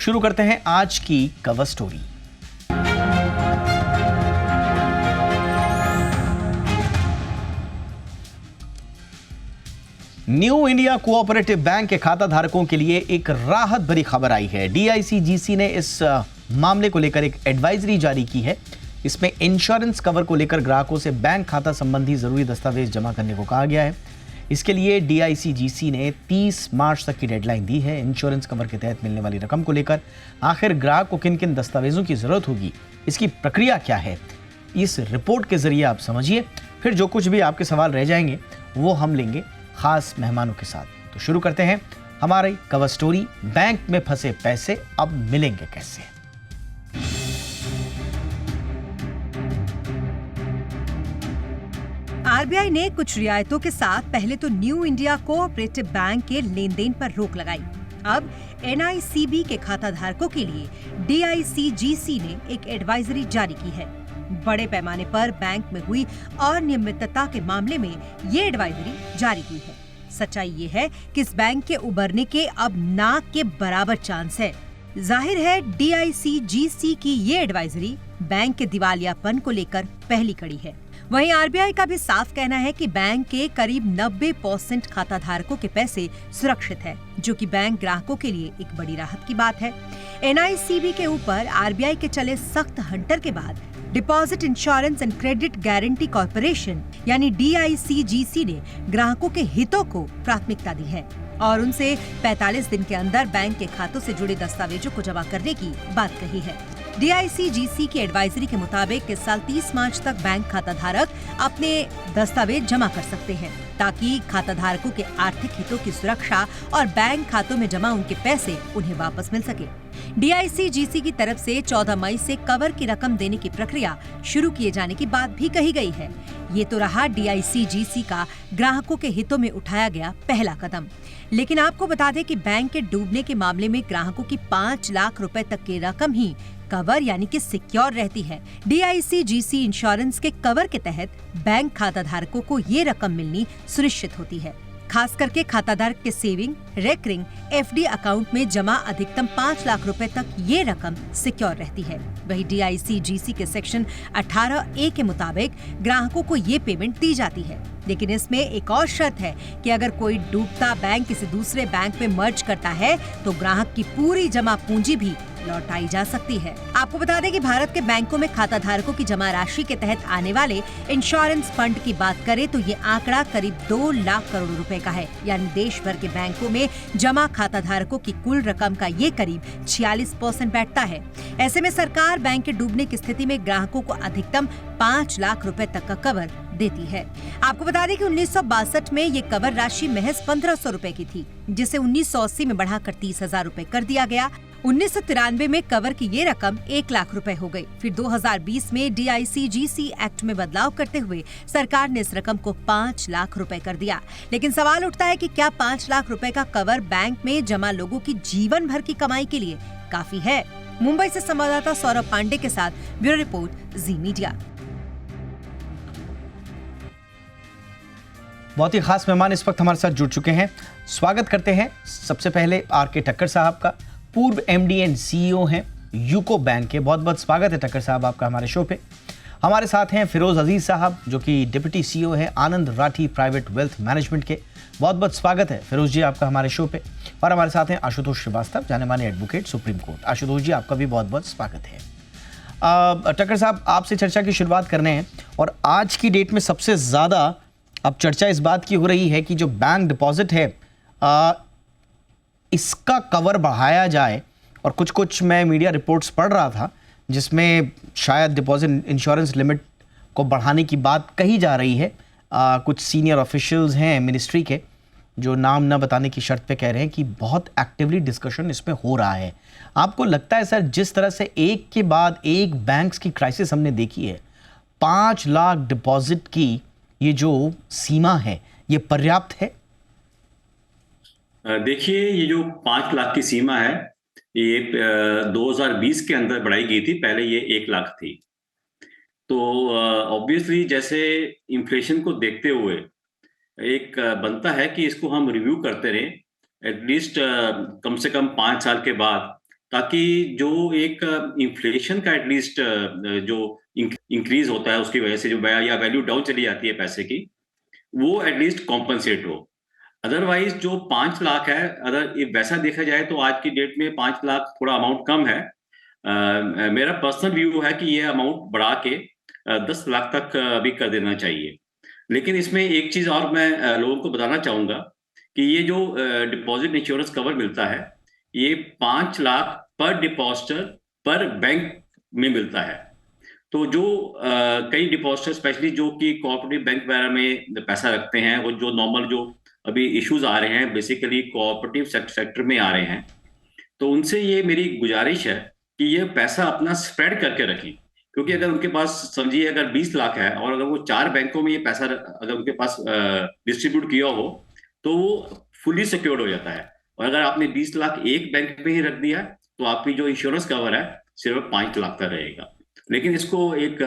शुरू करते हैं आज की cover story. New India cooperative bank के खाता धारकों के लिए एक राहत भरी खबर आई है। डीआईसीजीसी ने इस मामले को लेकर एक एडवाइजरी जारी की है। इसमें इंश्योरेंस कवर को लेकर ग्राहकों से बैंक खाता संबंधी जरूरी दस्तावेज जमा करने को कहा गया है। इसके लिए डीआईसीजीसी ने 30 मार्च तक की डेडलाइन दी है। इंश्योरेंस कवर के तहत मिलने वाली रकम को लेकर आखिर ग्राहक को किन किन दस्तावेजों की जरूरत होगी, इसकी प्रक्रिया क्या है, इस रिपोर्ट के जरिए आप समझिए। फिर जो कुछ भी आपके सवाल रह जाएंगे वो हम लेंगे खास मेहमानों के साथ। तो शुरू करते हैं हमारी कवर स्टोरी, बैंक में फंसे पैसे अब मिलेंगे कैसे। आरबीआई ने कुछ रियायतों के साथ पहले तो न्यू इंडिया कोऑपरेटिव बैंक के लेन देन पर रोक लगाई। अब एनआईसीबी के खाता धारकों के लिए डीआईसीजीसी ने एक एडवाइजरी जारी की है। बड़े पैमाने पर बैंक में हुई अनियमितता के मामले में ये एडवाइजरी जारी हुई है। सच्चाई ये है कि इस बैंक के उबरने के अब ना के बराबर चांस है। जाहिर है डीआईसीजीसी की ये एडवाइजरी बैंक के दिवालियापन को लेकर पहली कड़ी है। वहीं आरबीआई का भी साफ कहना है कि बैंक के करीब 90% खाता धारकों के पैसे सुरक्षित है, जो कि बैंक ग्राहकों के लिए एक बड़ी राहत की बात है। एनआईसीबी के ऊपर आरबीआई के चले सख्त हंटर के बाद deposit insurance and credit guarantee corporation यानी डीआईसीजीसी ने ग्राहकों के हितों को प्राथमिकता दी है और उनसे 45 दिन के अंदर बैंक के खातों से जुड़े दस्तावेजों को जमा करने की बात कही है। डीआईसीजीसी की एडवाइजरी के मुताबिक इस साल 30 मार्च तक बैंक खाता धारक अपने दस्तावेज जमा कर सकते हैं, ताकि खाता धारकों के आर्थिक हितों की सुरक्षा और बैंक खातों में जमा उनके पैसे उन्हें वापस मिल सके। डीआईसीजीसी की तरफ से 14 मई से कवर की रकम देने की प्रक्रिया शुरू किए जाने की बात भी कही गई है। ये तो रहा डीआईसीजीसी का ग्राहकों के हितों में उठाया गया पहला कदम। लेकिन आपको बता दें कि बैंक के डूबने के मामले में ग्राहकों की 5 लाख रुपए तक की रकम ही कवर यानी कि सिक्योर रहती है। डीआईसीजीसी इंश्योरेंस के कवर के तहत बैंक खाता धारकों को ये रकम मिलनी सुनिश्चित होती है। खास करके खाताधारक के सेविंग, रेकरिंग, एफडी अकाउंट में जमा अधिकतम 5 लाख रुपए तक ये रकम सिक्योर रहती है। वही डीआईसीजीसी के सेक्शन 18A के मुताबिक ग्राहकों को ये पेमेंट दी जाती है। लेकिन इसमें एक और शर्त है कि अगर कोई डूबता बैंक किसी दूसरे बैंक में मर्ज करता है तो ग्राहक की पूरी जमा पूंजी भी लौटाई जा सकती है। आपको बता दें कि भारत के बैंकों में खाता धारकों की जमा राशि के तहत आने वाले इंश्योरेंस फंड की बात करें तो ये आंकड़ा करीब 2 लाख करोड़ रुपए का है। यानी देश भर के बैंकों में जमा खाता धारकों की कुल रकम का ये करीब 46% बैठता है। ऐसे में सरकार बैंक के डूबने की स्थिति में ग्राहकों को अधिकतम 5 लाख रुपए तक का कवर देती है। आपको बता दें कि 1962 में ये कवर राशि महज 1500 रुपए की थी, जिसे 1980 में बढ़ाकर 30,000 रुपए कर दिया गया। 1993 में कवर की ये रकम 1 लाख रुपए हो गई। फिर 2020 में डीआईसीजीसी एक्ट में बदलाव करते हुए सरकार ने इस रकम को 5 लाख रुपए कर दिया। लेकिन सवाल उठता है कि क्या 5 लाख रुपए का कवर बैंक में जमा लोगों की जीवन भर की कमाई के लिए काफी है? मुंबई से संवाददाता सौरभ पांडे के साथ ब्यूरो रिपोर्ट, जी मीडिया। बहुत ही खास मेहमान इस वक्त हमारे साथ जुड़ चुके हैं। स्वागत करते हैं सबसे पहले आर.के. ठक्कर साहब का, पूर्व एमडी एंड सीईओ हैं यूको बैंक के। बहुत बहुत स्वागत है ठक्कर साहब आपका हमारे शो पे। हमारे साथ हैं फिरोज अजीज साहब, जो कि डिप्टी सीईओ हैं आनंद राठी प्राइवेट वेल्थ मैनेजमेंट के। बहुत बहुत स्वागत है फिरोज जी आपका हमारे शो पे। और हमारे साथ हैं आशुतोष श्रीवास्तव, जाने माने एडवोकेट सुप्रीम कोर्ट। आशुतोष जी आपका भी बहुत बहुत स्वागत है। ठक्कर साहब, आपसे चर्चा की शुरुआत करने हैं। और आज की डेट में सबसे ज़्यादा अब चर्चा इस बात की हो रही है कि जो बैंक डिपॉजिट है इसका कवर बढ़ाया जाए। और कुछ मैं मीडिया रिपोर्ट्स पढ़ रहा था जिसमें शायद डिपॉजिट इंश्योरेंस लिमिट को बढ़ाने की बात कही जा रही है। कुछ सीनियर ऑफिशियल्स हैं मिनिस्ट्री के जो नाम न बताने की शर्त पे कह रहे हैं कि बहुत एक्टिवली डिस्कशन इसमें हो रहा है। आपको लगता है सर, जिस तरह से एक के बाद एक बैंक्स की क्राइसिस हमने देखी है, 5 लाख डिपॉजिट की ये जो सीमा है ये पर्याप्त है? देखिए, ये जो 5 लाख की सीमा है ये 2020 के अंदर बढ़ाई गई थी। पहले ये 1 लाख थी। तो ऑब्वियसली जैसे इन्फ्लेशन को देखते हुए एक बनता है कि इसको हम रिव्यू करते रहें। एटलीस्ट कम से कम 5 साल के बाद ताकि जो एक इन्फ्लेशन का एटलीस्ट जो इंक्रीज होता है उसकी वजह से जो या वैल्यू डाउन चली जाती है पैसे की, वो एटलीस्ट कॉम्पनसेट हो। अदरवाइज जो 5 लाख है, अगर वैसा देखा जाए तो आज की डेट में 5 लाख थोड़ा अमाउंट कम है। मेरा पर्सनल व्यू है कि ये अमाउंट बढ़ा के 10 लाख तक अभी कर देना चाहिए। लेकिन इसमें एक चीज और मैं लोगों को बताना चाहूंगा कि ये जो डिपॉजिट इंश्योरेंस कवर मिलता है, ये 5 लाख पर डिपॉजिटर पर बैंक में मिलता है। तो जो कई डिपॉजिटर स्पेशली जो कि कोऑपरेटिव बैंक वगैरह में पैसा रखते हैं, वो जो नॉर्मल जो अभी इश्यूज आ रहे हैं बेसिकली कोऑपरेटिव सेक्टर में आ रहे हैं, तो उनसे ये मेरी गुजारिश है कि ये पैसा अपना स्प्रेड करके रखें। क्योंकि अगर उनके पास समझिए अगर 20 लाख है और अगर वो 4 बैंकों में ये पैसा अगर उनके पास डिस्ट्रीब्यूट किया हो, तो वो फुली सिक्योर्ड हो जाता है। और अगर आपने 20 लाख एक बैंक में ही रख दिया तो आपकी जो इंश्योरेंस कवर है सिर्फ 5 लाख का रहेगा। लेकिन इसको एक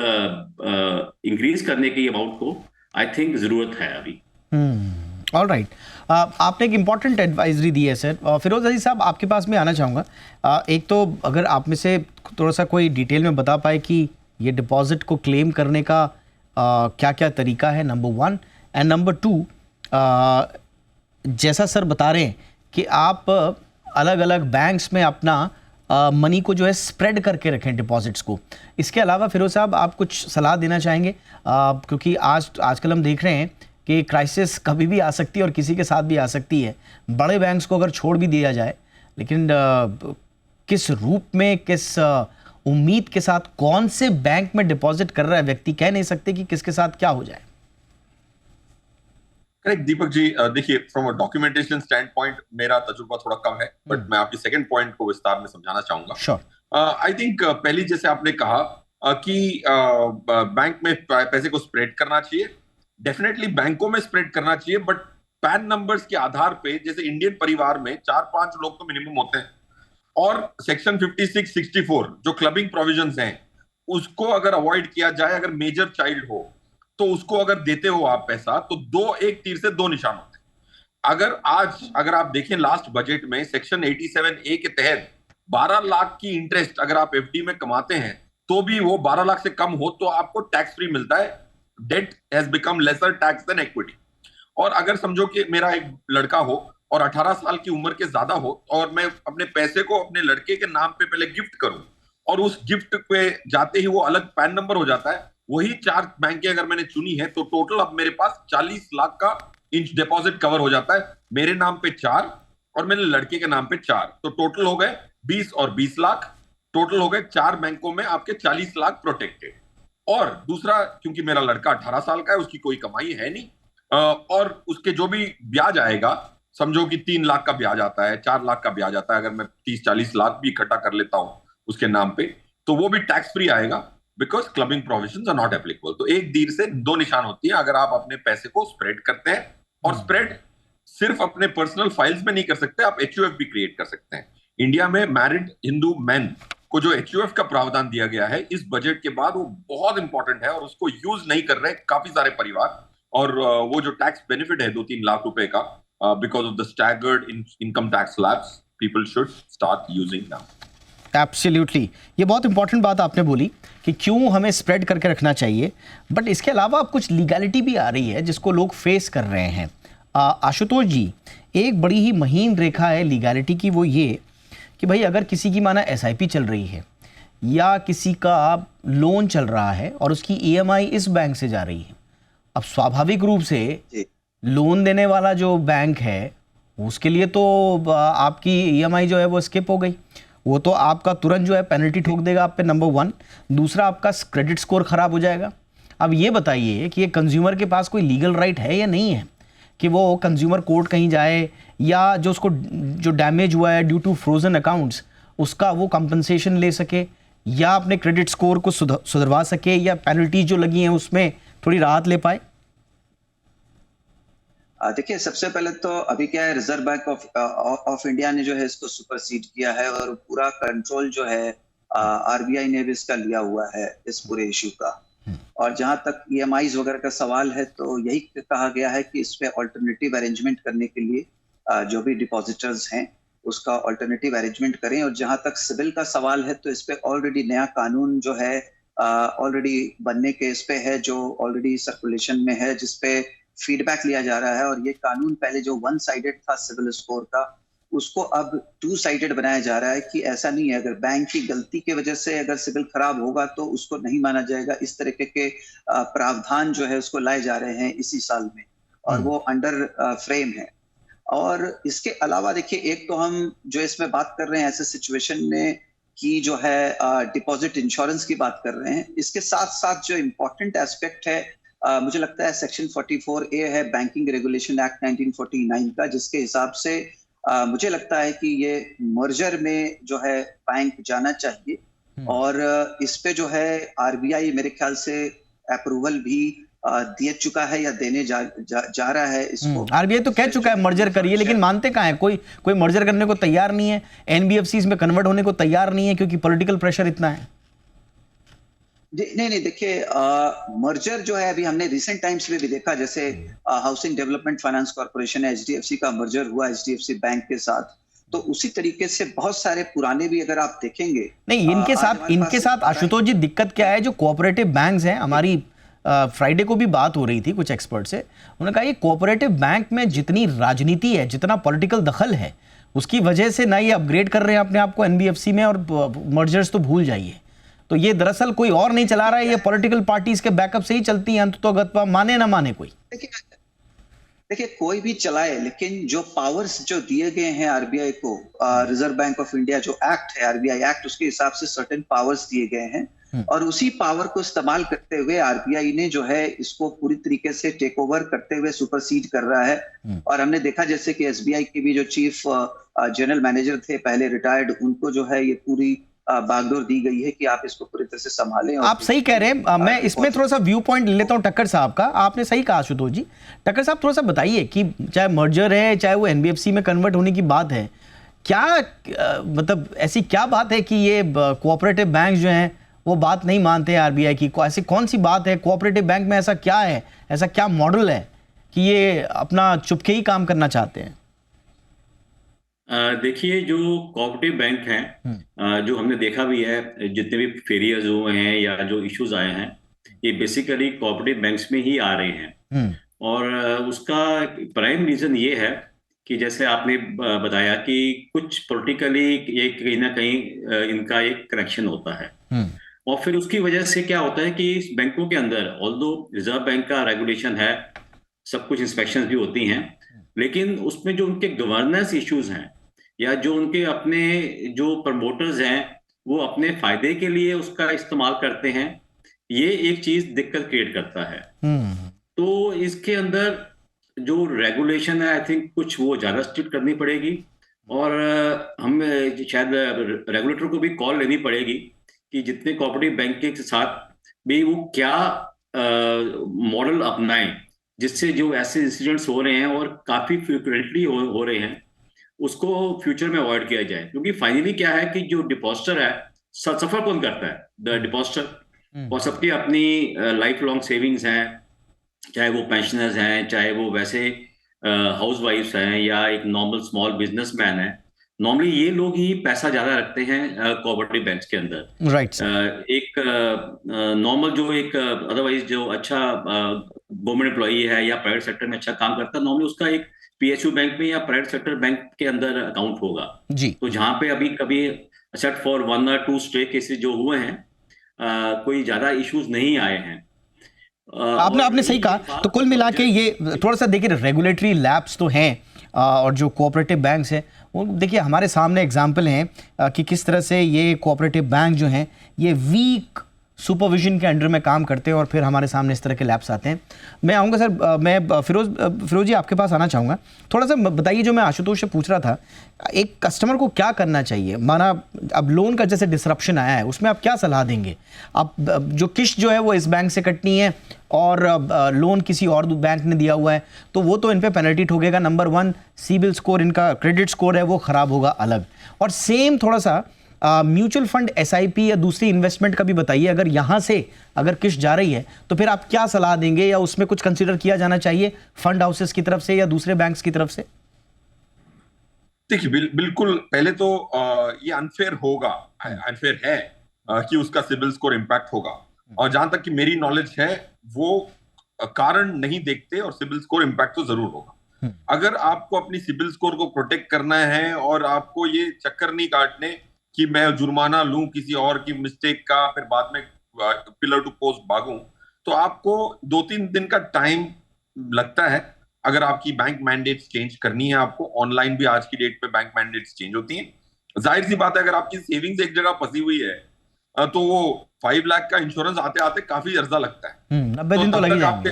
इंक्रीज करने की अमाउंट को आई थिंक जरूरत है अभी। ऑल राइट, आपने एक इम्पॉर्टेंट एडवाइजरी दी है सर। फिरोज अजीज साहब, आपके पास मैं आना चाहूँगा। एक तो अगर आप में से थोड़ा सा कोई डिटेल में बता पाए कि ये डिपॉजिट को क्लेम करने का क्या क्या तरीका है, नंबर 1, एंड नंबर 2, जैसा सर बता रहे हैं कि आप अलग अलग बैंक्स में अपना मनी को जो है स्प्रेड करके रखें डिपॉजिट्स को। इसके अलावा फिरोज साहब आप कुछ सलाह देना चाहेंगे, क्योंकि आजकल हम देख रहे हैं कि क्राइसिस कभी भी आ सकती है और किसी के साथ भी आ सकती है। बड़े बैंक्स को अगर छोड़ भी दिया जाए, लेकिन किस रूप में, किस उम्मीद के साथ, कौन से बैंक में डिपॉजिट कर रहा है व्यक्ति, कह नहीं सकते कि किसके साथ क्या हो जाए। करेक्ट दीपक जी, देखिए from a documentation stand point मेरा तजुर्बा थोड़ा कम है, बट मैं आपके सेकंड पॉइंट को विस्तार में समझाना चाहूंगा। श्योर। आई थिंक पहली जैसे आपने कहा कि बैंक में पैसे को स्प्रेड करना चाहिए, डेफिनेटली बैंकों में स्प्रेड करना चाहिए, बट पैन नंबर्स के आधार पे, जैसे इंडियन परिवार में 4-5 लोग तो मिनिमम होते हैं, और सेक्शन 56-64 जो क्लबिंग प्रोविजंस हैं उसको अगर अवॉइड किया जाए, अगर मेजर चाइल्ड हो तो उसको अगर देते हो आप पैसा, तो एक तीर से 2 निशान होते हैं। अगर आप देखें लास्ट बजट में सेक्शन 87A के तहत 12 लाख की इंटरेस्ट अगर आप एफडी में कमाते हैं तो भी वो 12 लाख से कम हो तो आपको टैक्स फ्री मिलता है। Debt has become lesser tax than equity. और अगर समझो कि मेरा एक लड़का हो और 18 साल की उम्र के ज्यादा हो और मैं अपने पैसे को अपने लड़के के नाम पे पहले गिफ्ट करूं और उस गिफ्ट पे जाते ही वो अलग पैन नंबर हो जाता है, वही 4 बैंकें अगर मैंने चुनी है तो टोटल अब मेरे पास 40 लाख का इंच डिपॉजिट कवर हो जाता है। मेरे नाम पे 4 और मेरे लड़के के नाम पे 4, तो टोटल हो गए 20 और 20 लाख। टोटल हो गए 4 बैंकों में आपके 40 लाख प्रोटेक्टेड। और दूसरा, क्योंकि मेरा लड़का 18 साल का है, उसकी कोई कमाई है नहीं, और उसके जो भी ब्याज आएगा, समझो कि 3 लाख का ब्याज आता है, 4 लाख का ब्याज आता है, अगर मैं 30-40 लाख भी इकट्ठा कर लेता हूं उसके नाम पे, तो वो भी टैक्स फ्री आएगा, because clubbing provisions are not applicable. तो एक तीर से 2 निशान होती है अगर आप अपने पैसे को स्प्रेड करते हैं। और स्प्रेड सिर्फ अपने पर्सनल फाइल्स में नहीं कर सकते, आप एचयूएफ भी क्रिएट कर सकते हैं। इंडिया में मैरिड हिंदू मैन को जो एचयूएफ का प्रावधान दिया गया है इस बजट के बाद, वो बहुत इंपॉर्टेंट है और उसको यूज नहीं कर रहे काफी सारे परिवार। और वो जो टैक्स बेनिफिट है 2-3 लाख रुपए का, because of the staggered income tax slabs, people should start using now. Absolutely, ये बहुत इंपॉर्टेंट बात आपने बोली कि क्यों हमें स्प्रेड करके रखना चाहिए, बट इसके अलावा अब कुछ लीगैलिटी भी आ रही है जिसको लोग फेस कर रहे हैं। आशुतोष जी, एक बड़ी ही महीन रेखा है लीगैलिटी की, वो ये कि भाई अगर किसी की माना एसआईपी चल रही है या किसी का लोन चल रहा है और उसकी ईएमआई इस बैंक से जा रही है, अब स्वाभाविक रूप से लोन देने वाला जो बैंक है उसके लिए तो आपकी ईएमआई जो है वो स्किप हो गई, वो तो आपका तुरंत जो है पेनल्टी ठोक देगा आप पे, नंबर 1। दूसरा, आपका क्रेडिट स्कोर खराब हो जाएगा। अब ये बताइए कि ये कंज्यूमर के पास कोई लीगल राइट है या नहीं है कि वो कंज्यूमर कोर्ट कहीं जाए या जो उसको जो डैमेज हुआ है ड्यू टू फ्रोजन अकाउंट्स उसका वो कंपनसेशन ले सके, या अपने क्रेडिट स्कोर को सुधरवा सके, या पेनल्टी जो लगी हैं उसमें थोड़ी राहत ले पाए। देखिए, सबसे पहले तो अभी क्या है, रिजर्व बैंक ऑफ इंडिया ने जो है इसको सुपरसीड किया है और पूरा कंट्रोल जो है आरबीआई ने भी इसका लिया हुआ है इस पूरे इश्यू का। और जहां तक ईएमआईज वगैरह का सवाल है तो यही कहा गया है कि इस पे ऑल्टरनेटिव अरेंजमेंट करने के लिए जो भी डिपॉजिटर्स हैं उसका ऑल्टरनेटिव अरेंजमेंट करें। और जहां तक सिविल का सवाल है तो इस पे ऑलरेडी नया कानून जो है ऑलरेडी बनने के इस पे है, जो ऑलरेडी सर्कुलेशन में है, जिसपे फीडबैक लिया जा रहा है। और ये कानून पहले जो वन साइडेड था सिविल स्कोर का, उसको अब टू साइडेड बनाया जा रहा है कि ऐसा नहीं है, अगर बैंक की गलती की वजह से अगर सिविल खराब होगा तो उसको नहीं माना जाएगा। इस तरीके के प्रावधान जो है उसको लाए जा रहे हैं इसी साल में, और वो अंडर फ्रेम है। और इसके अलावा देखिए, एक तो हम जो इसमें बात कर रहे हैं ऐसे सिचुएशन में कि जो है डिपॉजिट इंश्योरेंस की बात कर रहे हैं, इसके साथ साथ जो इम्पोर्टेंट एस्पेक्ट है मुझे लगता है सेक्शन 44A है बैंकिंग रेगुलेशन एक्ट 1949 का, जिसके हिसाब से मुझे लगता है कि ये मर्जर में जो है बैंक जाना चाहिए। और इस पे जो है आरबीआई मेरे ख्याल से अप्रूवल भी दे चुका है या देने जा रहा है इसको। आरबीआई तो कह चुका है मर्जर करिए, लेकिन मानते कहाँ है, कोई मर्जर करने को तैयार नहीं है। एनबीएफसीज में कन्वर्ट होने को तैयार नहीं है क्योंकि पॉलिटिकल प्रेशर इतना है। नहीं देखिए, मर्जर जो है अभी हमने रिसेंट टाइम्स में भी देखा, जैसे हाउसिंग डेवलपमेंट फाइनेंस कॉर्पोरेशन है, एचडीएफसी का मर्जर हुआ एचडीएफसी बैंक के साथ। तो उसी तरीके से बहुत सारे पुराने भी अगर आप देखेंगे। नहीं, इनके साथ आशुतोष जी दिक्कत क्या है, जो कोऑपरेटिव बैंक्स हैं, हमारी फ्राइडे को भी बात हो रही थी कुछ एक्सपर्ट से, उन्होंने कहा ये कोऑपरेटिव बैंक में जितनी राजनीति है, जितना पॉलिटिकल दखल है, उसकी वजह से ना ये अपग्रेड कर रहे हैं अपने आप को एनबीएफसी में, और मर्जर्स तो भूल जाइए। तो ये दरअसल कोई और नहीं चला रहा है, ये पॉलिटिकल पार्टीज के बैकअप से ही चलती है अंततोगत्वा, माने ना माने कोई। देखिए कोई भी चलाए, लेकिन जो पावर्स जो दिए गए हैं आरबीआई को, रिजर्व बैंक ऑफ इंडिया जो एक्ट है आरबीआई एक्ट, उसके हिसाब से सर्टेन पावर्स दिए गए हैं, और उसी पावर को इस्तेमाल करते हुए आरबीआई ने जो है इसको पूरी तरीके से टेक ओवर करते हुए सुपरसीड कर रहा है। और हमने देखा जैसे कि एसबीआई के भी जो चीफ जनरल मैनेजर थे पहले रिटायर्ड, उनको जो है ये पूरी बागडोर दी गई है कि आप इसको पूरी तरह से संभालें। आप सही कह रहे हैं। मैं इसमें थोड़ा सा व्यू पॉइंट ले लेता हूं टक्कर साहब का। आपने सही कहा आशुतोष जी। टक्कर साहब थोड़ा सा बताइए कि चाहे मर्जर है, चाहे वो एनबीएफसी में कन्वर्ट होने की बात है, क्या मतलब ऐसी क्या बात है कि ये कोऑपरेटिव बैंक जो हैं वो बात नहीं मानते हैं आरबीआई की? ऐसी कौन सी बात है कोऑपरेटिव बैंक में, ऐसा क्या है, ऐसा क्या मॉडल है कि ये अपना चुपके ही काम करना चाहते हैं? देखिए, जो कोऑपरेटिव बैंक हैं, जो हमने देखा भी है, जितने भी फेलियर्स हुए हैं या जो इश्यूज आए हैं, ये बेसिकली कोऑपरेटिव बैंक्स में ही आ रहे हैं। और उसका प्राइम रीजन ये है कि जैसे आपने बताया कि कुछ पॉलिटिकली ये कहीं ना कहीं इनका एक कनेक्शन होता है। और फिर उसकी वजह से क्या होता है कि इस बैंकों के अंदर ऑल्दो रिजर्व बैंक का रेगुलेशन है, सब कुछ इंस्पेक्शंस भी होती हैं, लेकिन उसमें जो उनके गवर्नेंस इश्यूज हैं या जो उनके अपने जो प्रमोटर्स हैं वो अपने फायदे के लिए उसका इस्तेमाल करते हैं, ये एक चीज दिक्कत क्रिएट करता है। तो इसके अंदर जो रेगुलेशन है, आई थिंक कुछ वो ज्यादा स्ट्रिक्ट करनी पड़ेगी, और हम शायद रेगुलेटर को भी कॉल लेनी पड़ेगी कि जितने कोऑपरेटिव बैंक के साथ भी वो क्या मॉडल अपनाएं, जिससे जो ऐसे इंसिडेंट्स हो रहे हैं और काफी फ्रीक्वेंटली हो रहे हैं, उसको फ्यूचर में अवॉइड किया जाए। क्योंकि फाइनली क्या है कि जो डिपॉजिटर है, सफर कौन करता है? The depositor. और सबकी अपनी लाइफ लॉन्ग सेविंग्स हैं, चाहे वो पेंशनर्स हैं, चाहे वो वैसे हाउस वाइफ्स हैं या एक नॉर्मल स्मॉल बिजनेसमैन है। नॉर्मली ये लोग ही पैसा ज्यादा रखते हैं कोऑपरेटिव बैंक्स के अंदर। राइट। एक नॉर्मल जो एक अदरवाइज जो अच्छा गवर्नमेंट एम्प्लॉई है या प्राइवेट सेक्टर में अच्छा काम करता है, नॉर्मली उसका एक पीएसयू बैंक में या प्राइवेट सेक्टर बैंक के अंदर अकाउंट होगा जी। तो जहां पे अभी कभी except for 1 or 2 stray cases जो हुए हैं, कोई ज्यादा इश्यूज नहीं आए हैं। आपने सही कहा। तो कुल मिला के ये थोड़ा सा देखिए, रेगुलेटरी लैब्स तो हैं, और जो कोऑपरेटिव बैंक्स हैं वो देखिए हमारे सामने एग्जाम्पल हैं कि किस तरह से ये कोऑपरेटिव बैंक जो हैं ये वीक सुपरविजन के अंडर में काम करते हैं, और फिर हमारे सामने इस तरह के लैब्स आते हैं। मैं आऊँगा सर, मैं फिरोज जी आपके पास आना चाहूँगा। थोड़ा सा बताइए, जो मैं आशुतोष से पूछ रहा था, एक कस्टमर को क्या करना चाहिए? माना अब लोन का जैसे डिसरप्शन आया है, उसमें आप क्या सलाह देंगे? अब जो किस्त जो है वो इस बैंक से कटनी है और लोन किसी और बैंक ने दिया हुआ है, तो वो तो इन पे पेनल्टी ठोकेगा। नंबर 1, सिबिल स्कोर, इनका क्रेडिट स्कोर है वो ख़राब होगा अलग। और सेम थोड़ा सा म्यूचुअल फंड, एसआईपी या दूसरी इन्वेस्टमेंट का भी बताइए। अगर यहाँ से अगर किस्त जा रही है तो फिर आप क्या सलाह देंगे, या उसमें कुछ कंसीडर किया जाना चाहिए फंड हाउसेस की तरफ से या दूसरे बैंक्स की तरफ से? देखिए बिल्कुल पहले तो ये अनफेयर होगा, अनफेयर है कि उसका सिबिल स्कोर इम्पैक्ट होगा। और जहां तक कि मेरी नॉलेज है वो कारण नहीं देखते और सिबिल स्कोर इम्पैक्ट तो जरूर होगा। अगर आपको अपनी सिबिल स्कोर को प्रोटेक्ट करना है और आपको ये चक्कर नहीं काटने कि मैं जुर्माना लूं किसी और की मिस्टेक का, फिर बाद में पिलर टू पोस्ट भागूं, तो आपको 2-3 दिन का टाइम लगता है। अगर आपकी बैंक मैंडेट्स चेंज करनी है, आपको ऑनलाइन भी आज की डेट पे बैंक मैंडेट्स चेंज होती हैं। जाहिर सी बात है, अगर आपकी सेविंग्स एक जगह फंसी हुई है तो वो 5 लाख का इंश्योरेंस आते आते काफी अर्जा लगता है। 90 दिन तो लग ही जाएंगे।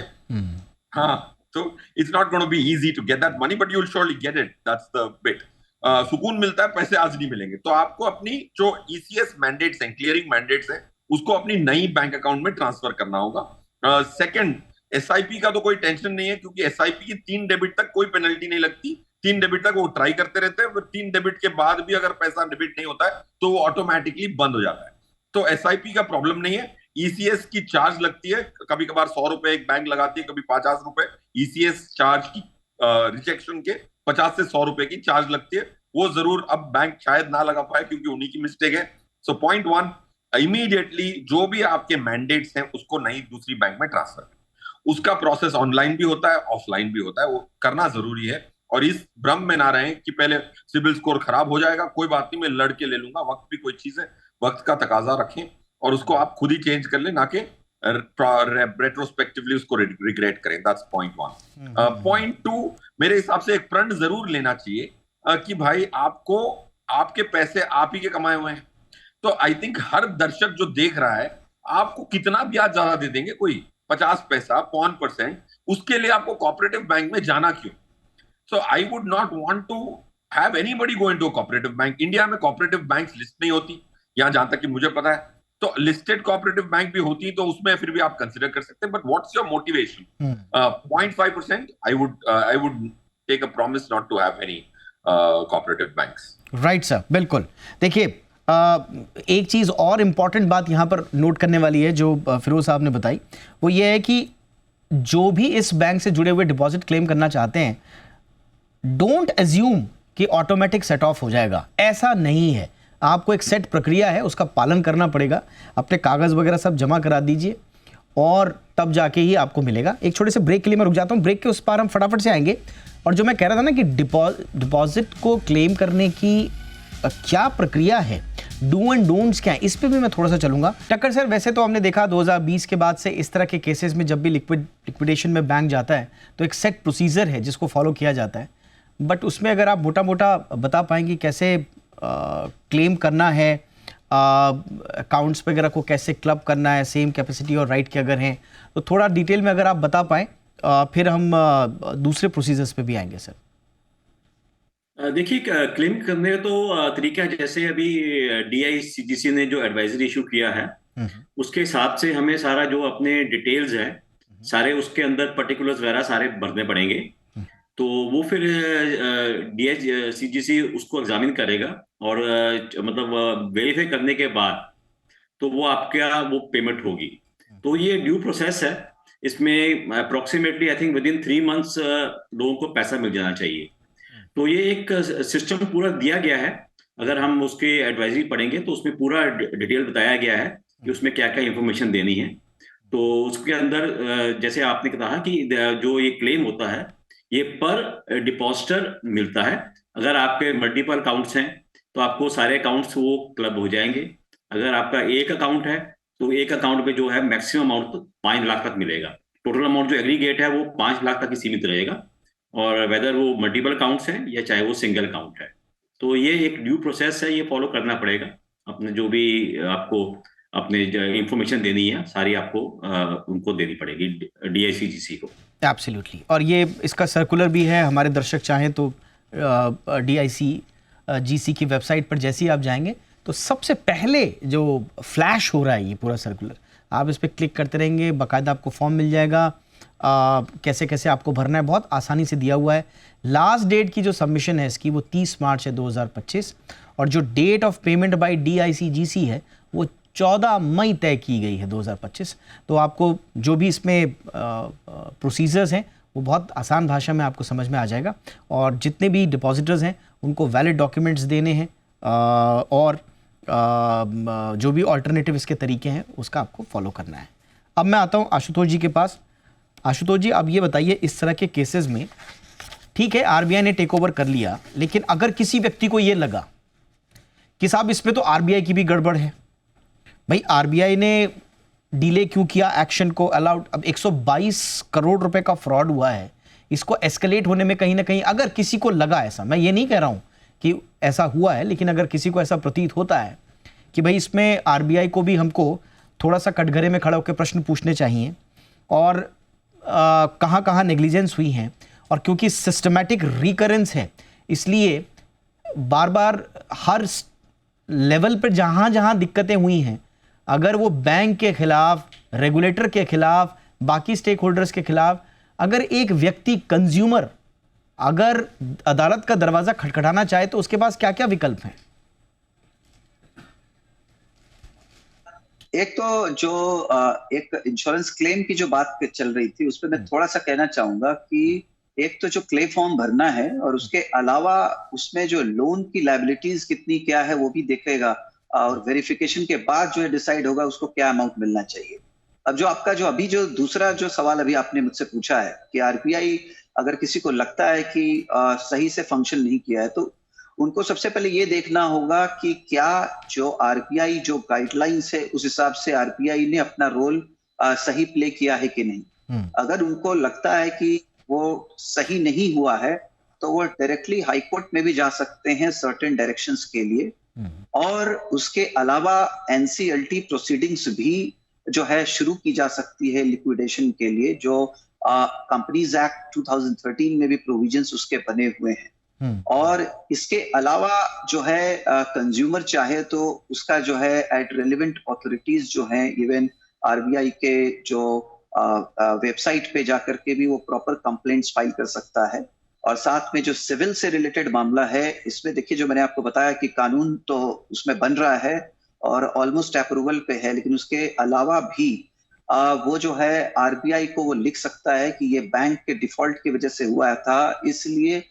हाँ, तो it's not gonna be easy to get that money, but you will surely get it, that's the bit. सुकून मिलता है, पैसे आज नहीं मिलेंगे। तो आपको अपनी जो ईसीएस मैंडेट्स हैं, क्लियरिंग मैंडेट्स हैं, उसको अपनी नई बैंक अकाउंट में ट्रांसफर करना होगा। सेकंड, एसआईपी का तो कोई टेंशन नहीं है, क्योंकि एसआईपी की 3 डेबिट तक कोई पेनल्टी नहीं लगती। 3 डेबिट तक वो ट्राई करते रहते हैं, 3 डेबिट के बाद भी अगर पैसा डेबिट नहीं होता है तो वो ऑटोमेटिकली बंद हो जाता है। तो एसआईपी का प्रॉब्लम नहीं है। ईसीएस की चार्ज लगती है, कभी कभार 100 रुपए एक बैंक लगाती है, कभी 50 रुपए। ईसीएस चार्ज की रिजेक्शन के 50 से 100 रुपए की चार्ज लगती है। वो जरूर अब बैंक शायद ना लगा पाए क्योंकि उन्हीं की मिस्टेक है। सो पॉइंट 1, इमीडिएटली जो भी आपके मैंडेट्स हैं उसको नई दूसरी बैंक में ट्रांसफर करें। उसका प्रोसेस ऑनलाइन भी होता है, ऑफलाइन भी होता है, वो करना जरूरी है। और इस भ्रम में ना रहें कि पहले सिबिल स्कोर खराब हो जाएगा, कोई बात नहीं, मैं लड़के ले लूंगा। वक्त भी कोई चीज है, वक्त का तकाजा रखें और उसको आप खुद ही चेंज कर लें, ना कि रेट्रोस्पेक्टिवली उसको रिग्रेट करें। That's point 1। पॉइंट 2, मेरे हिसाब से एक प्रण जरूर लेना चाहिए कि भाई आपको आपके पैसे आप ही के कमाए हुए हैं। तो आई थिंक हर दर्शक जो देख रहा है, आपको कितना ब्याज ज्यादा दे देंगे, कोई 50 पैसा, 5%, उसके लिए आपको कोऑपरेटिव बैंक में जाना क्यों? So I would not want to have anybody go into cooperative bank. India में कोऑपरेटिव बैंक्स लिस्ट नहीं होती, यहां जहां तक कि मुझे पता है। तो लिस्टेड कोऑपरेटिव बैंक भी होती तो उसमें फिर भी आप कंसीडर कर सकते हैं। But what's your motivation? 0.5%, I would take a promise not to have any cooperative banks. Right sir, बिल्कुल। देखिए, एक चीज़ और इम्पॉर्टेंट बात यहाँ पर नोट करने वाली है जो फिरोज साहब ने बताई, वो ये है कि जो भी इस बैंक से जुड़े हुए डिपॉजिट क्लेम करना चाहते हैं, डोंट एज्यूम कि ऑटोमेटिक सेट ऑफ हो जाएगा। ऐसा नहीं है। आपको एक सेट प्रक्रिया है, उसका पालन करना पड़ेगा। अपने कागज़ वगैरह सब जमा करा दीजिए और तब जाके ही आपको मिलेगा। एक छोटे से ब्रेक के लिए मैं रुक जाता हूँ। ब्रेक के उस पार हम फटाफट से आएंगे। और जो मैं कह रहा था ना कि डिपॉजिट को क्लेम करने की क्या प्रक्रिया है, डू एंड डोंट्स क्या है, इस पे भी मैं थोड़ा सा चलूंगा। टक्कर सर, वैसे तो हमने देखा 2020 के बाद से इस तरह के केसेस में जब भी लिक्विडेशन में बैंक जाता है तो एक सेट प्रोसीजर है जिसको फॉलो किया जाता है। बट उसमें अगर आप मोटा मोटा बता पाएंगे कैसे क्लेम करना है, अकाउंट्स वगैरह को कैसे क्लब करना है, सेम कैपेसिटी और राइट के अगर हैं, तो थोड़ा डिटेल में अगर आप बता पाएँ, फिर हम दूसरे प्रोसीजर्स पे भी आएंगे सर। देखिए, क्लेम करने का तो तरीका, जैसे अभी DICGC ने जो एडवाइजरी इशू किया है उसके हिसाब से हमें सारा जो अपने डिटेल्स है सारे उसके अंदर पर्टिकुलर्स वगैरह सारे भरने पड़ेंगे। तो वो फिर DICGC उसको एग्जामिन करेगा और मतलब वेरीफाई करने के बाद तो वो आपका वो पेमेंट होगी। तो ये ड्यू प्रोसेस है। इसमें approximately I think with in 3 months लोगों को पैसा मिल जाना चाहिए। तो ये एक सिस्टम पूरा दिया गया है। अगर हम उसके एडवाइजरी पढ़ेंगे तो उसमें पूरा डिटेल बताया गया है कि उसमें क्या क्या इंफॉर्मेशन देनी है। तो उसके अंदर जैसे आपने कहा कि जो ये क्लेम होता है ये पर डिपॉजिटर मिलता है। अगर आपके मल्टीपल अकाउंट्स हैं तो आपको सारे अकाउंट्स वो क्लब हो जाएंगे। अगर आपका एक अकाउंट है तो एक अकाउंट पे जो है मैक्सिमम अमाउंट 5 लाख तक मिलेगा। टोटल अमाउंट जो एग्रीगेट है वो 5 लाख तक ही सीमित रहेगा, और वेदर वो मल्टीपल अकाउंट्स हैं या चाहे वो सिंगल अकाउंट है। तो ये एक ड्यू प्रोसेस है, ये फॉलो करना पड़ेगा। अपने जो भी आपको अपने इंफॉर्मेशन देनी है सारी आपको उनको देनी पड़ेगी DICGC को। एब्सोल्युटली। और ये इसका सर्कुलर भी है, हमारे दर्शक चाहें तो DICGC की वेबसाइट पर जैसे ही आप जाएंगे तो सबसे पहले जो फ्लैश हो रहा है ये पूरा सर्कुलर, आप इस पर क्लिक करते रहेंगे, बाकायदा आपको फॉर्म मिल जाएगा। कैसे कैसे आपको भरना है बहुत आसानी से दिया हुआ है। लास्ट डेट की जो सबमिशन है इसकी वो 30 मार्च है 2025, और जो date of payment by DICGC है वो 14 मई तय की गई है 2025। तो आपको जो भी इसमें प्रोसीजर्स हैं वो बहुत आसान भाषा में आपको समझ में आ जाएगा, और जितने भी डिपॉजिटर्स हैं उनको वैलिड डॉक्यूमेंट्स देने हैं और जो भी ऑल्टरनेटिव इसके तरीके हैं उसका आपको फॉलो करना है। अब मैं आता हूँ आशुतोष जी के पास। आशुतोष जी, अब ये बताइए, इस तरह के केसेस में ठीक है आरबीआई ने टेक ओवर कर लिया, लेकिन अगर किसी व्यक्ति को ये लगा कि साहब इसमें तो आरबीआई की भी गड़बड़ है, भाई आरबीआई ने डिले क्यों किया एक्शन को अलाउड, अब 122 करोड़ रुपए का फ्रॉड हुआ है, इसको एस्केलेट होने में कहीं ना कहीं अगर किसी को लगा ऐसा, मैं ये नहीं कह रहा हूं कि ऐसा हुआ है, लेकिन अगर किसी को ऐसा प्रतीत होता है कि भाई इसमें आरबीआई को भी हमको थोड़ा सा कटघरे में खड़ा होकर प्रश्न पूछने चाहिए और कहाँ कहाँ नेग्लिजेंस हुई हैं, और क्योंकि सिस्टमैटिक रिकरेंस है इसलिए बार बार हर लेवल पर जहाँ जहाँ दिक्कतें हुई हैं, अगर वो बैंक के खिलाफ, रेगुलेटर के खिलाफ, बाकी स्टेक होल्डर्स के खिलाफ, अगर एक व्यक्ति कंज्यूमर अगर अदालत का दरवाजा खटखटाना चाहे तो उसके पास क्या क्या विकल्प हैं? एक तो जो एक इंश्योरेंस क्लेम की जो बात चल रही थी उस पर मैं थोड़ा सा कहना चाहूंगा कि एक तो जो क्लेम फॉर्म भरना है और उसके अलावा उसमें जो लोन की लायबिलिटीज कितनी क्या है वो भी देखेगा, और वेरिफिकेशन के बाद जो है डिसाइड होगा उसको क्या अमाउंट मिलना चाहिए। अब जो आपका जो अभी जो दूसरा जो सवाल अभी आपने मुझसे पूछा है कि आरबीआई अगर किसी को लगता है कि सही से फंक्शन नहीं किया है तो उनको सबसे पहले ये देखना होगा कि क्या जो आरबीआई जो गाइडलाइंस है उस हिसाब से आरबीआई ने अपना रोल सही प्ले किया है कि नहीं। अगर उनको लगता है कि वो सही नहीं हुआ है तो वो डायरेक्टली हाई कोर्ट में भी जा सकते हैं सर्टेन डायरेक्शंस के लिए, और उसके अलावा एनसीएलटी प्रोसीडिंग्स भी जो है शुरू की जा सकती है लिक्विडेशन के लिए, जो कंपनीज एक्ट 2013 में भी प्रोविजंस उसके बने हुए हैं। और इसके अलावा जो है कंज्यूमर चाहे तो उसका जो है एट रेलिवेंट अथॉरिटीज जो है इवन आरबीआई के जो वेबसाइट पे जाकर के भी वो प्रॉपर कंप्लेंट्स फाइल कर सकता है। और साथ में जो सिविल से रिलेटेड मामला है इसमें देखिए जो मैंने आपको बताया कि कानून तो उसमें बन रहा है और ऑलमोस्ट अप्रूवल पे है, लेकिन उसके अलावा भी वो जो है आरबीआई को वो लिख सकता है कि ये बैंक के डिफॉल्ट की वजह से हुआ था, इसलिए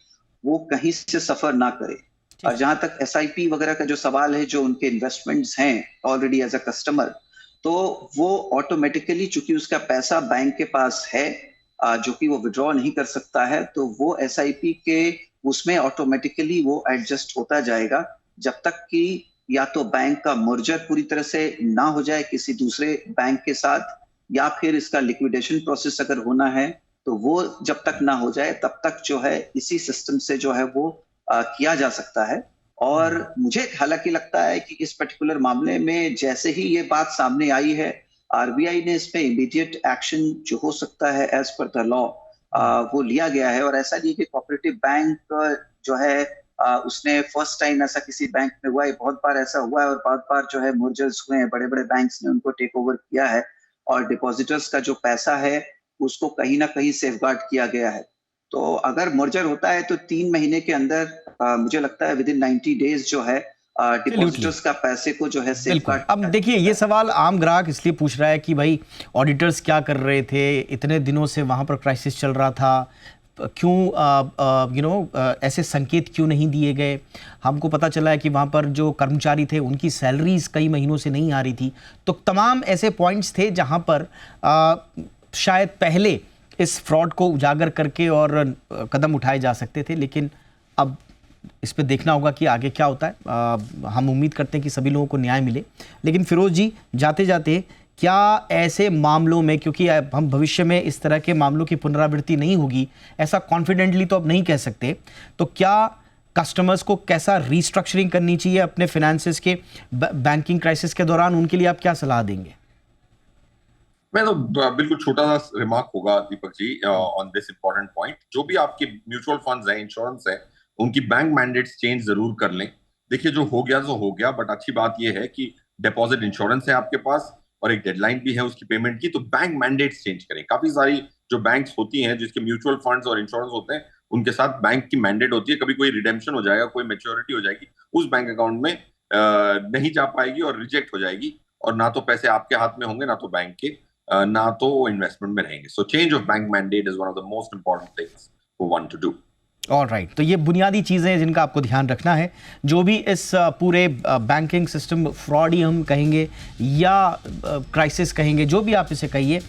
वो कहीं से सफर ना करे। और जहां तक एसआईपी वगैरह का जो सवाल है, जो उनके इन्वेस्टमेंट्स हैं ऑलरेडी एज अ कस्टमर, तो वो ऑटोमेटिकली चूंकि उसका पैसा बैंक के पास है जो कि वो विड्रॉ नहीं कर सकता है, तो वो एसआईपी के उसमें ऑटोमेटिकली वो एडजस्ट होता जाएगा जब तक कि या तो बैंक का मर्जर पूरी तरह से ना हो जाए किसी दूसरे बैंक के साथ, या फिर इसका लिक्विडेशन प्रोसेस अगर होना है तो वो जब तक ना हो जाए तब तक जो है इसी सिस्टम से जो है वो किया जा सकता है। और मुझे हालांकि लगता है कि इस पर्टिकुलर मामले में जैसे ही ये बात सामने आई है, आरबीआई ने इसमें इमीडिएट एक्शन जो हो सकता है एज पर द लॉ वो लिया गया है। और ऐसा नहीं कि कोऑपरेटिव बैंक जो है उसने फर्स्ट टाइम ऐसा किसी बैंक में हुआ है, बहुत बार ऐसा हुआ है और बहुत बार जो है मर्जर्स हुए हैं, बड़े बड़े बैंक्स ने उनको टेक ओवर किया है और डिपॉजिटर्स का जो पैसा है उसको कहीं ना कहीं सेफगार्ड किया गया है। तो अगर मर्जर होता है तो 3 महीने के अंदर मुझे लगता है विद इन 90 डेज जो है डिपॉजिटर्स का पैसे को जो है सेफगार्ड। अब देखिए ये सवाल आम ग्राहक इसलिए पूछ रहा है कि भाई ऑडिटर्स क्या कर रहे थे, इतने दिनों से वहां पर क्राइसिस चल रहा था, क्यों ऐसे संकेत क्यों नहीं दिए गए। हमको पता चला है कि वहाँ पर जो कर्मचारी थे उनकी सैलरीज कई महीनों से नहीं आ रही थी। तो तमाम ऐसे पॉइंट्स थे जहाँ पर शायद पहले इस फ्रॉड को उजागर करके और कदम उठाए जा सकते थे, लेकिन अब इस पे देखना होगा कि आगे क्या होता है। हम उम्मीद करते हैं कि सभी लोगों को न्याय मिले। लेकिन फिरोज जी, जाते जाते क्या ऐसे मामलों में, क्योंकि हम भविष्य में इस तरह के मामलों की पुनरावृत्ति नहीं होगी ऐसा कॉन्फिडेंटली तो अब नहीं कह सकते, तो क्या कस्टमर्स को कैसा रीस्ट्रक्चरिंग करनी चाहिए अपने फाइनेंसेस के बैंकिंग क्राइसिस के दौरान, उनके लिए आप क्या सलाह देंगे? मैं तो बिल्कुल छोटा सा रिमार्क होगा Deepak ji on this important point. जो भी आपके म्यूचुअल फंड्स हैं, इंश्योरेंस है, उनकी बैंक मैंडेट्स चेंज जरूर कर लें। देखिए जो हो गया तो हो गया, बट अच्छी बात यह है कि डिपॉजिट इंश्योरेंस है आपके पास और एक डेडलाइन भी है उसकी पेमेंट की, तो बैंक मैंडेट्स चेंज करें। काफी सारी जो बैंक्स होती हैं जिसके म्यूचुअल फंड्स और इंश्योरेंस होते हैं उनके साथ बैंक की मैंडेट होती है, कभी कोई रिडेम्पशन हो जाएगा, कोई मैच्योरिटी हो जाएगी, उस बैंक अकाउंट में नहीं जा पाएगी और रिजेक्ट हो जाएगी, और ना तो पैसे आपके हाथ में होंगे ना तो बैंक के, ना तो इन्वेस्टमेंट में रहेंगे। So change of bank mandate is one of the most important things for one two do. Alright, तो ये बुनियादी चीज़ें हैं जिनका आपको ध्यान रखना है। जो भी इस पूरे बैंकिंग सिस्टम फ्रॉडी हम कहेंगे या क्राइसिस कहेंगे, जो भी आप इसे कहिए,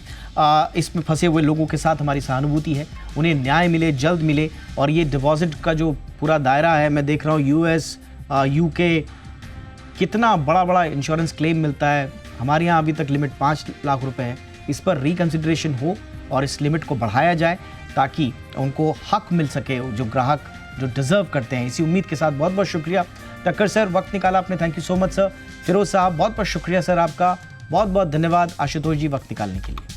इसमें फंसे हुए लोगों के साथ हमारी सहानुभूति है। उन्हें न्याय मिले, जल्द मिले। और ये डिपॉजिट का जो पूरा दायरा है, मैं देख रहा हूँ यूएस, यूके, कितना बड़ा बड़ा इंश्योरेंस क्लेम मिलता है। हमारे यहाँ अभी तक लिमिट 5 लाख रुपए है। इस पर रिकंसिडरेशन हो और इस लिमिट को बढ़ाया जाए ताकि उनको हक मिल सके, जो ग्राहक जो डिजर्व करते हैं। इसी उम्मीद के साथ बहुत बहुत शुक्रिया टक्कर सर, वक्त निकाला आपने। Thank you so much sir. Firoz साहब, बहुत बहुत शुक्रिया सर आपका। बहुत बहुत धन्यवाद आशुतोष जी, वक्त निकालने के लिए।